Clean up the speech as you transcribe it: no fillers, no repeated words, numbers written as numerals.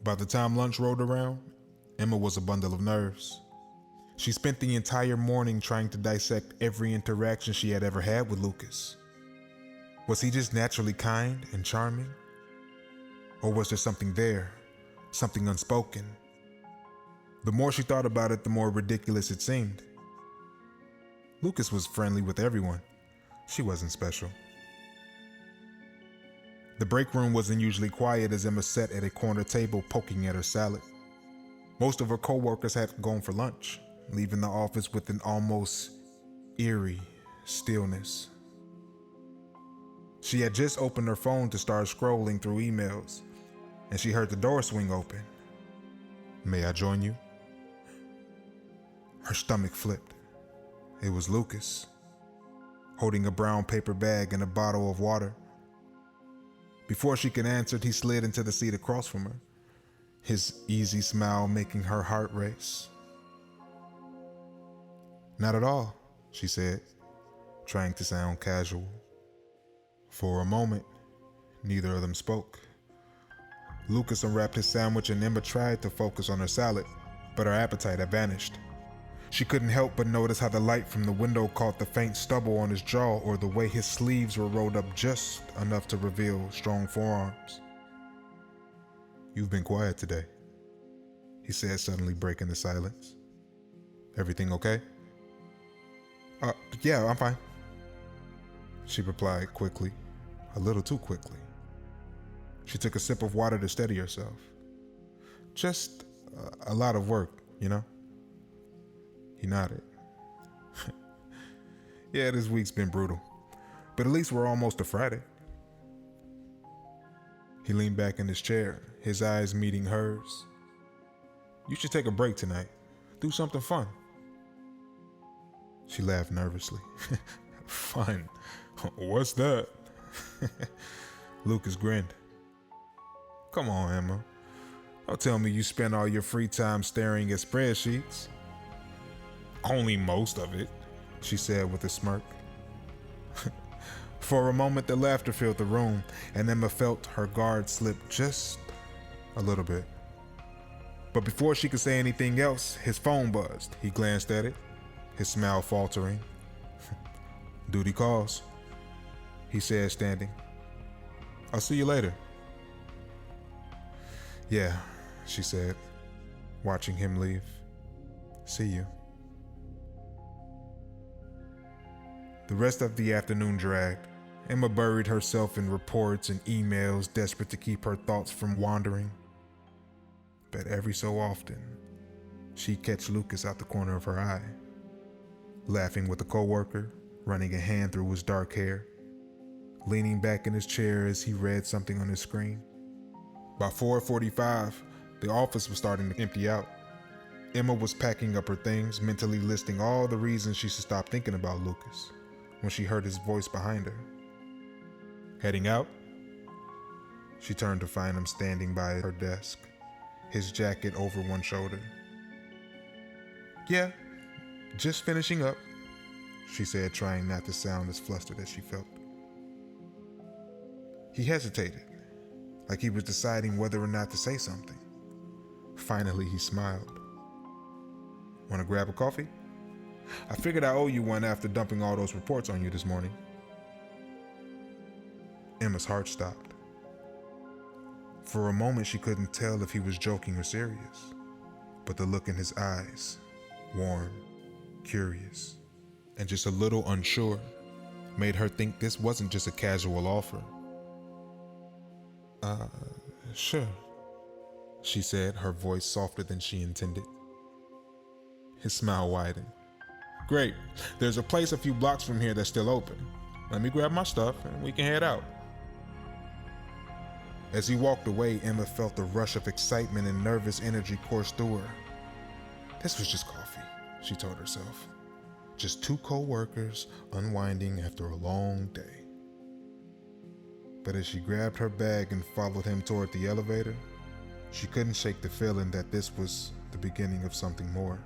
By the time lunch rolled around, Emma was a bundle of nerves. She spent the entire morning trying to dissect every interaction she had ever had with Lucas. Was he just naturally kind and charming? Or was there something there, something unspoken? The more she thought about it, the more ridiculous it seemed. Lucas was friendly with everyone. She wasn't special. The break room wasn't usually quiet as Emma sat at a corner table poking at her salad. Most of her co-workers had gone for lunch, leaving the office with an almost eerie stillness. She had just opened her phone to start scrolling through emails, and she heard the door swing open. "May I join you?" Her stomach flipped. It was Lucas, holding a brown paper bag and a bottle of water. Before she could answer, he slid into the seat across from her, his easy smile making her heart race. "Not at all," she said, trying to sound casual. For a moment, neither of them spoke. Lucas unwrapped his sandwich and Emma tried to focus on her salad, but her appetite had vanished. She couldn't help but notice how the light from the window caught the faint stubble on his jaw or the way his sleeves were rolled up just enough to reveal strong forearms. "You've been quiet today," he said, suddenly breaking the silence. "Everything okay?" Yeah, I'm fine," she replied quickly, a little too quickly. She took a sip of water to steady herself. "Just a lot of work, you know?" He nodded. "Yeah, this week's been brutal, but at least we're almost to Friday." He leaned back in his chair, his eyes meeting hers. "You should take a break tonight. Do something fun." She laughed nervously. "Fun? What's that?" Lucas grinned. "Come on, Emma. Don't tell me you spend all your free time staring at spreadsheets." "Only most of it," she said with a smirk. For a moment, the laughter filled the room, and Emma felt her guard slip just a little bit. But before she could say anything else, his phone buzzed. He glanced at it, his smile faltering. "Duty calls," he said, standing. "I'll see you later." "Yeah," she said, watching him leave. "See you." The rest of the afternoon dragged. Emma buried herself in reports and emails, desperate to keep her thoughts from wandering. But every so often, she'd catch Lucas out the corner of her eye, laughing with a coworker, running a hand through his dark hair, leaning back in his chair as he read something on his screen. By 4:45, the office was starting to empty out. Emma was packing up her things, mentally listing all the reasons she should stop thinking about Lucas, when she heard his voice behind her. "Heading out?" She turned to find him standing by her desk, his jacket over one shoulder. "Yeah, just finishing up," she said, trying not to sound as flustered as she felt. He hesitated, like he was deciding whether or not to say something. Finally, he smiled. "Want to grab a coffee? I figured I owe you one after dumping all those reports on you this morning." Emma's heart stopped. For a moment, she couldn't tell if he was joking or serious, but the look in his eyes, warm, curious, and just a little unsure, made her think this wasn't just a casual offer. Sure," she said, her voice softer than she intended. His smile widened. "Great. There's a place a few blocks from here that's still open. Let me grab my stuff and we can head out." As he walked away, Emma felt a rush of excitement and nervous energy course through her. This was just coffee, she told herself. Just two co-workers unwinding after a long day. But as she grabbed her bag and followed him toward the elevator, she couldn't shake the feeling that this was the beginning of something more.